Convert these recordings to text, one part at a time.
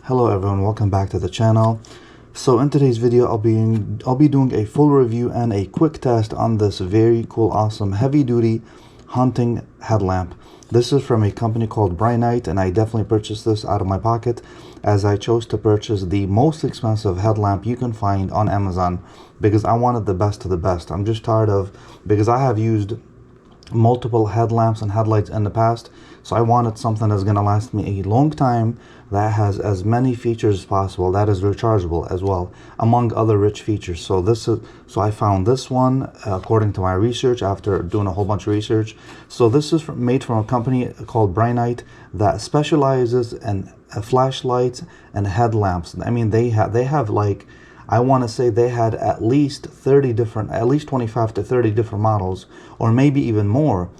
Hello everyone, welcome back to the channel. So in today's video I'll be doing a full review and a quick test on this very cool, awesome, heavy-duty hunting headlamp. This is from a company called BRINYTE, and I definitely purchased this out of my pocket as I chose to purchase the most expensive headlamp you can find on Amazon because I wanted the best of the best. I'm just tired of, because I have used multiple headlamps and headlights in the past, so I wanted something that's going to last me a long time, that has as many features as possible, that is rechargeable as well, among other rich features. So I found this one according to my research after doing a whole bunch of research. So this is made from a company called BRINYTE that specializes in flashlights and headlamps. I mean, they have like, I want to say they had at least 25 to 30 different models, or maybe even more,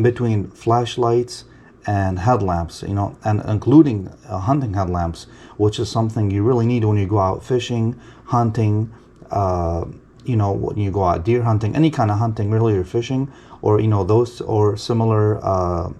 between flashlights and headlamps, you know, and including hunting headlamps, which is something you really need when you go out fishing, hunting, you know, when you go out deer hunting, any kind of hunting really, or fishing, or, you know, those or similar outdoor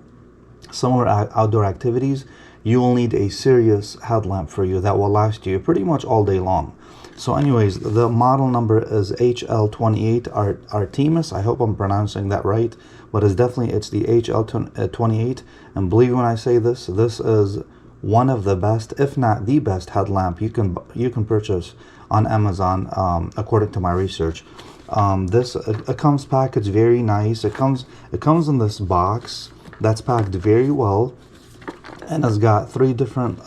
activities. You will need a serious headlamp for you that will last you pretty much all day long. So anyways, the model number is HL28 Artemis. I hope I'm pronouncing that right, but it's the HL28. And believe me when I say this, this is one of the best, if not the best, headlamp you can purchase on Amazon, according to my research. It comes packaged very nice. It comes in this box that's packed very well, and it's got 3 different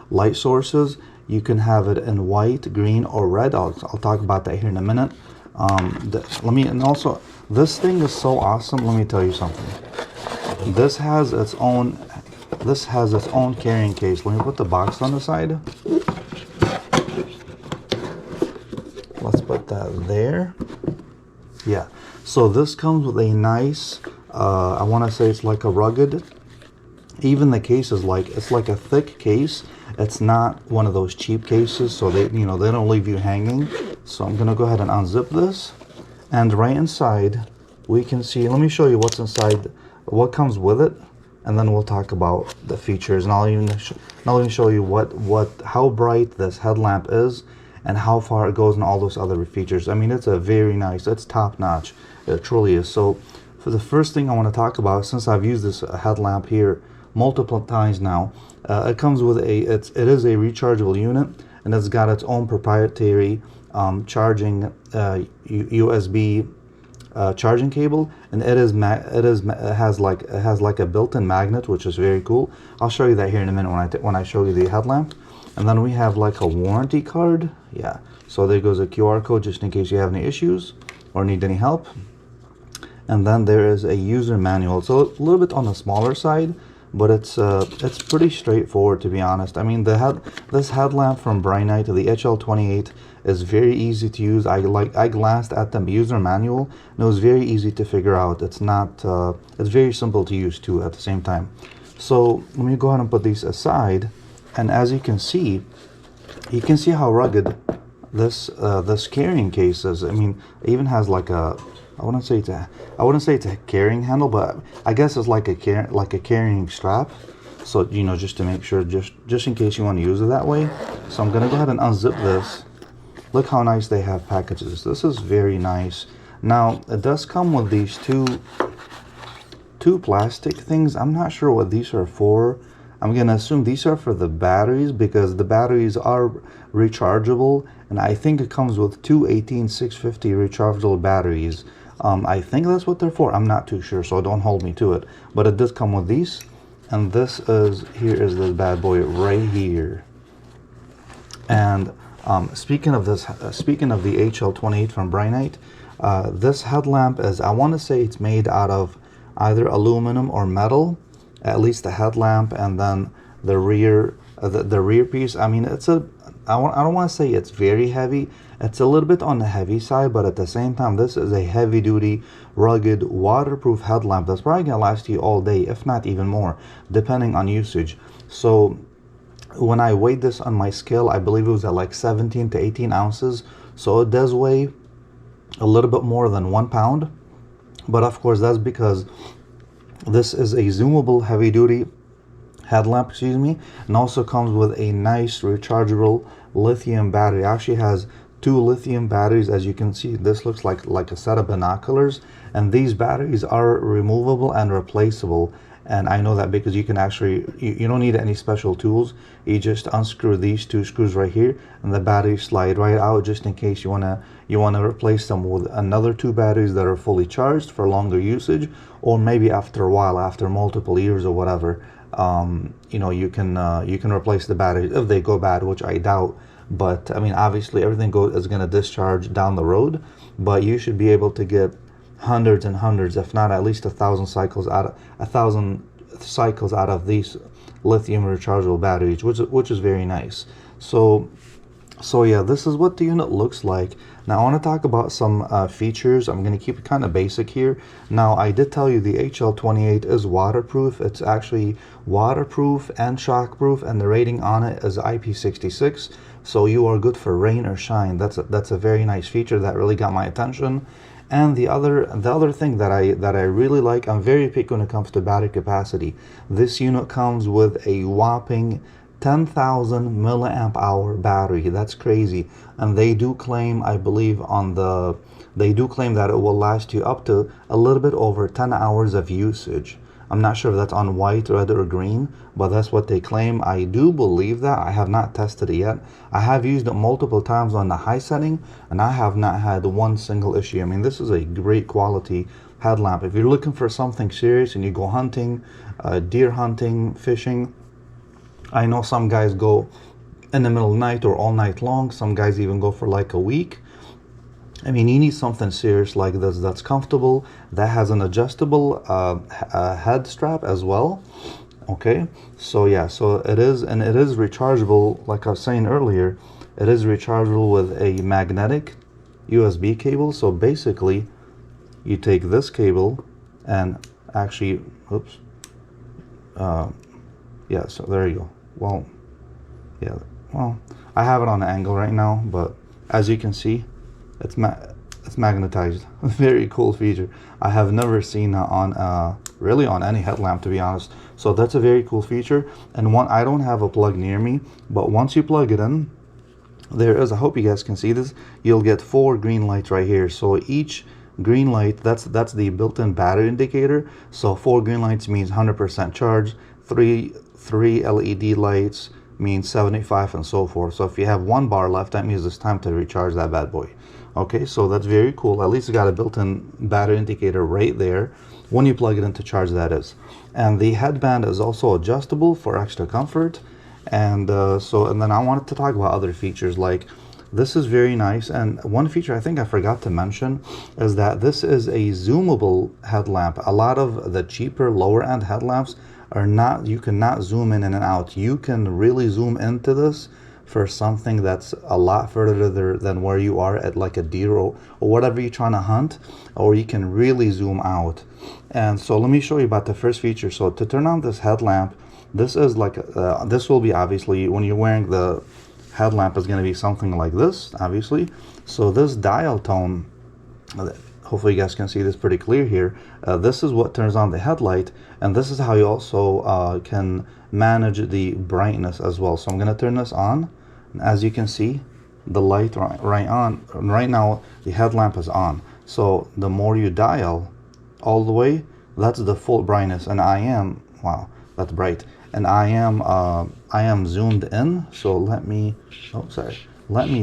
light sources. You can have it in white, green, or red. I'll talk about that here in a minute. And also, this thing is so awesome. Let me tell you something. This has its own carrying case. Let me put the box on the side. Let's put that there. Yeah. So this comes with a nice, I want to say it's like a rugged. Even the case is like, it's like a thick case. It's not one of those cheap cases, so they don't leave you hanging. So I'm gonna go ahead and unzip this, and right inside we can see, let me show you what's inside, what comes with it, and then we'll talk about the features, and I'll even show you how bright this headlamp is and how far it goes and all those other features. I mean, it's a very nice, it's top notch, it truly is. So for the first thing I want to talk about, since I've used this headlamp here multiple times now, it comes with it is a rechargeable unit, and it's got its own proprietary charging USB charging cable, and it has like a built-in magnet, which is very cool. I'll show you that here in a minute when I show you the headlamp. And then we have like a warranty card. Yeah, so there goes a QR code just in case you have any issues or need any help. And then there is a user manual. So a little bit on the smaller side, but it's pretty straightforward, to be honest. I mean, this headlamp from BRINYTE, the HL28, is very easy to use. I glanced at the user manual, and it was very easy to figure out. It's very simple to use too at the same time. So let me go ahead and put these aside, and as you can see how rugged this carrying case is. I mean, it even has like a, I wouldn't say it's a carrying handle, but I guess it's like a carrying strap. So, you know, just to make sure, just in case you want to use it that way. So I'm gonna go ahead and unzip this. Look how nice they have packages. This is very nice. Now it does come with these two plastic things. I'm not sure what these are for. I'm gonna assume these are for the batteries, because the batteries are rechargeable, and I think it comes with 2 18650 rechargeable batteries. I think that's what they're for. I'm not too sure, so don't hold me to it. But it does come with these, and here is this bad boy right here. And speaking of the HL28 from BRINYTE, this headlamp is, I want to say it's made out of either aluminum or metal, at least the headlamp, and then the rear piece. I mean, I don't want to say it's very heavy. It's a little bit on the heavy side, but at the same time, this is a heavy-duty, rugged, waterproof headlamp that's probably gonna last you all day, if not even more, depending on usage. So when I weighed this on my scale, I believe it was at like 17 to 18 ounces. So it does weigh a little bit more than 1 pound. But of course, that's because this is a zoomable heavy-duty headlamp, excuse me, and also comes with a nice rechargeable lithium battery. It actually has 2 lithium batteries. As you can see, this looks like a set of binoculars, and these batteries are removable and replaceable. And I know that because you can actually, you don't need any special tools. You just unscrew these 2 screws right here, and the batteries slide right out, just in case you wanna replace them with another 2 batteries that are fully charged for longer usage, or maybe after a while, after multiple years or whatever, you know, you can replace the batteries if they go bad, which I doubt. But I mean, obviously everything is going to discharge down the road, but you should be able to get hundreds and hundreds, if not at least 1,000 cycles out of these lithium rechargeable batteries, which is very nice. So yeah, this is what the unit looks like. Now I want to talk about some features. I'm going to keep it kind of basic here. Now, I did tell you the HL28 is waterproof. It's actually waterproof and shockproof, and the rating on it is IP66. So you are good for rain or shine. That's a very nice feature that really got my attention. And the other thing that I really like, I'm very picky when it comes to battery capacity. This unit comes with a whopping 10,000 milliamp hour battery. That's crazy. And they do claim, I believe they do claim that it will last you up to a little bit over 10 hours of usage. I'm not sure if that's on white, red, or green, but that's what they claim. I do believe that. I have not tested it yet. I have used it multiple times on the high setting, and I have not had one single issue. I mean, this is a great quality headlamp. If you're looking for something serious and you go hunting, deer hunting, fishing, I know some guys go in the middle of the night or all night long. Some guys even go for like a week. I mean, you need something serious like this that's comfortable, that has an adjustable head strap as well. Okay, so yeah, so it is, and it is rechargeable. Like I was saying earlier, it is rechargeable with a magnetic USB cable. So basically, you take this cable and actually, oops, yeah, so there you go. Well, yeah, well, I have it on an angle right now, but as you can see, it's magnetized. Very cool feature. I have never seen that on really on any headlamp, to be honest. So that's a very cool feature. And I don't have a plug near me, but once you plug it in, there is, I hope you guys can see this, you'll get 4 green lights right here. So each green light, that's the built-in battery indicator. So 4 green lights means 100% charge. Three LED lights means 75, and so forth. So if you have 1 bar left, that means it's time to recharge that bad boy. Okay, so that's very cool. At least it got a built-in battery indicator right there when you plug it in to charge, that is. And the headband is also adjustable for extra comfort. And and then I wanted to talk about other features. Like, this is very nice. And one feature I think I forgot to mention is that this is a zoomable headlamp. A lot of the cheaper lower end headlamps are not, you cannot zoom in and out. You can really zoom into this for something that's a lot further than where you are at, like a deer or whatever you're trying to hunt, or you can really zoom out. And so let me show you about the first feature. So to turn on this headlamp, this is like this will be, obviously when you're wearing the headlamp, is going to be something like this, obviously. So this dial tone, hopefully you guys can see this pretty clear here. This is what turns on the headlight, and this is how you also can manage the brightness as well. So I'm going to turn this on, and as you can see, the light right now the headlamp is on. So the more you dial all the way, that's the full brightness, and I am, wow, that's bright, and I am zoomed in. So let me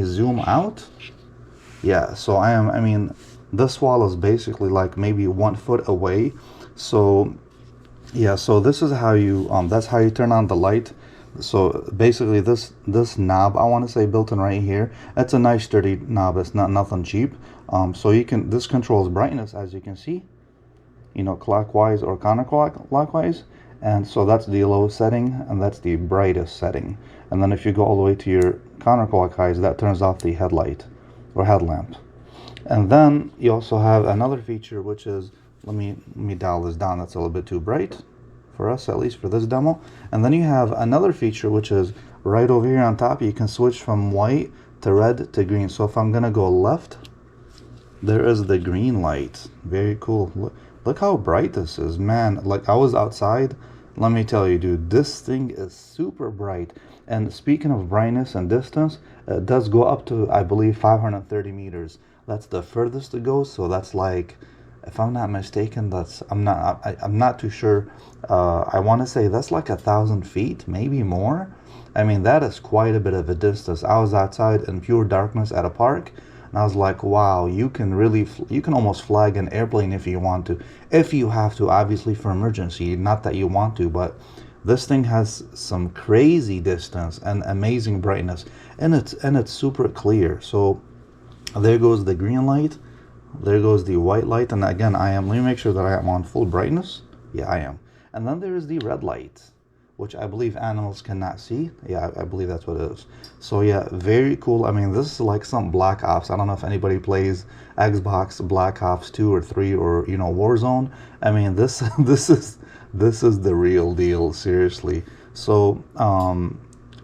zoom out. Yeah, so I mean this wall is basically like maybe 1 foot away. So yeah, so this is how you that's how you turn on the light. So basically this knob, I want to say built in right here, it's a nice sturdy knob. It's not nothing cheap. So you can, this controls brightness, as you can see, you know, clockwise or counterclockwise. And so that's the lowest setting, and that's the brightest setting. And then if you go all the way to your counterclockwise, that turns off the headlight or headlamp. And then you also have another feature, which is, let me dial this down. That's a little bit too bright for us, at least for this demo. And then you have another feature, which is right over here on top. You can switch from white to red to green. So if I'm gonna go left, there is the green light. Very cool. Look how bright this is, man. Like, I was outside let me tell you, dude, this thing is super bright. And speaking of brightness and distance, it does go up to, I believe, 530 meters. That's the furthest it goes. So that's like, if I'm not mistaken, that's, I'm not too sure. I want to say that's like 1,000 feet, maybe more. I mean, that is quite a bit of a distance. I was outside in pure darkness at a park, and I was like, wow, you can really, you can almost flag an airplane if you want to. If you have to, obviously for emergency, not that you want to, but this thing has some crazy distance and amazing brightness, and it's super clear. So there goes the green light, there goes the white light, and again, let me make sure that I am on full brightness. Yeah, I am. And then there is the red light, which I believe animals cannot see. Yeah, I believe that's what it is. So yeah, very cool. I mean, this is like some Black Ops. I don't know if anybody plays Xbox Black Ops 2 or 3 or, you know, Warzone. I mean, this this is the real deal, seriously. So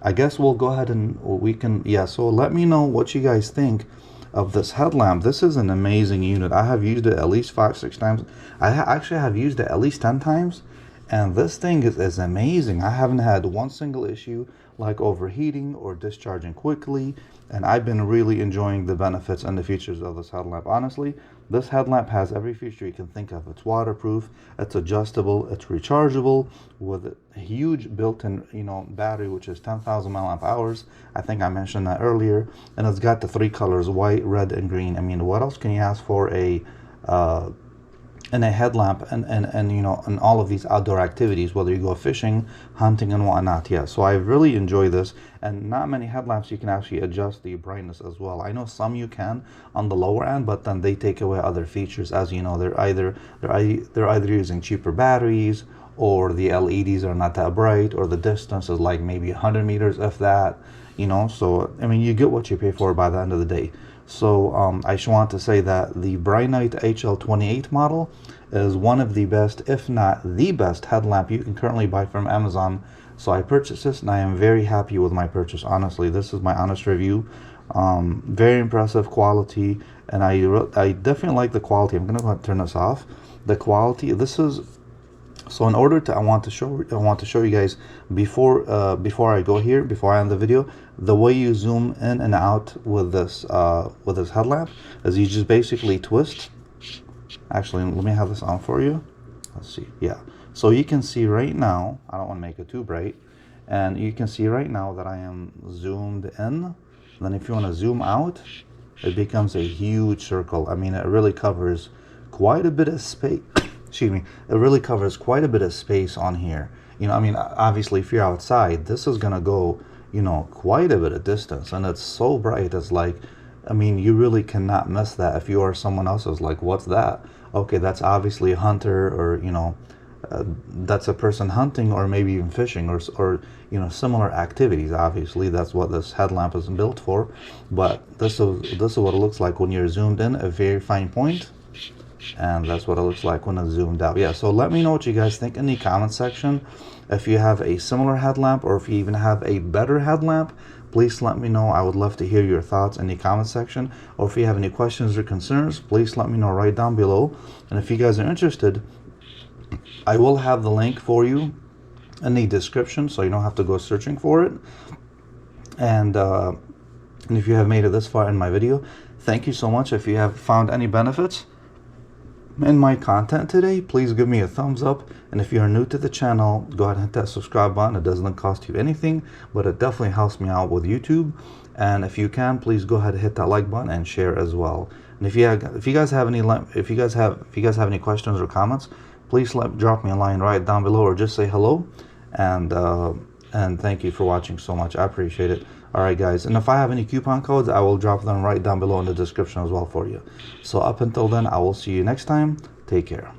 I guess we'll go ahead and we can, yeah, so let me know what you guys think of this headlamp. This is an amazing unit. I have used it at least 5-6 times. I actually have used it at least 10 times, and this thing is amazing. I haven't had one single issue like overheating or discharging quickly, and I've been really enjoying the benefits and the features of this headlamp. Honestly, this headlamp has every feature you can think of. It's waterproof, it's adjustable, it's rechargeable with a huge built-in, you know, battery, which is 10,000 milliamp hours. I think I mentioned that earlier. And it's got the 3 colors, white, red, and green. I mean, what else can you ask for in a headlamp and you know, in all of these outdoor activities, whether you go fishing, hunting, and whatnot? Yeah, so I really enjoy this. And not many headlamps you can actually adjust the brightness as well. I know some you can on the lower end, but then they take away other features. As you know, they're either using cheaper batteries, or the LEDs are not that bright, or the distance is like maybe 100 meters, if that, you know. So I mean, you get what you pay for by the end of the day. So I just want to say that the BRINYTE HL28 model is one of the best, if not the best, headlamp you can currently buy from Amazon. So I purchased this, and I am very happy with my purchase. Honestly, this is my honest review. Very impressive quality, and I definitely like the quality. I'm gonna go ahead and turn this off. The quality, this is, so in order to, I want to show you guys before I go here, before I end the video, the way you zoom in and out with this headlamp is you just basically twist. Actually, let me have this on for you. Let's see. Yeah, so you can see right now, I don't want to make it too bright, and you can see right now that I am zoomed in. Then if you want to zoom out, it becomes a huge circle. I mean, it really covers quite a bit of space. Excuse me, it really covers quite a bit of space on here. You know, I mean, obviously if you're outside, this is gonna go, you know, quite a bit of distance, and it's so bright. It's like, I mean, you really cannot miss that. If you are someone else who's like, what's that? Okay, that's obviously a hunter, or, you know, that's a person hunting, or maybe even fishing, or you know, similar activities. Obviously that's what this headlamp is built for. But this is what it looks like when you're zoomed in, a very fine point. And that's what it looks like when it's zoomed out. Yeah, so let me know what you guys think in the comment section. If you have a similar headlamp, or if you even have a better headlamp, please let me know. I would love to hear your thoughts in the comment section. Or if you have any questions or concerns, please let me know right down below. And if you guys are interested, I will have the link for you in the description, so you don't have to go searching for it. And if you have made it this far in my video, thank you so much. If you have found any benefits in my content today, please give me a thumbs up. And if you are new to the channel, go ahead and hit that subscribe button. It doesn't cost you anything, but it definitely helps me out with YouTube. And if you can, please go ahead and hit that like button and share as well. And if you guys have any questions or comments, please drop me a line right down below, or just say hello. And thank you for watching so much. I appreciate it. All right, guys. And if I have any coupon codes, I will drop them right down below in the description as well for you. So up until then, I will see you next time. Take care.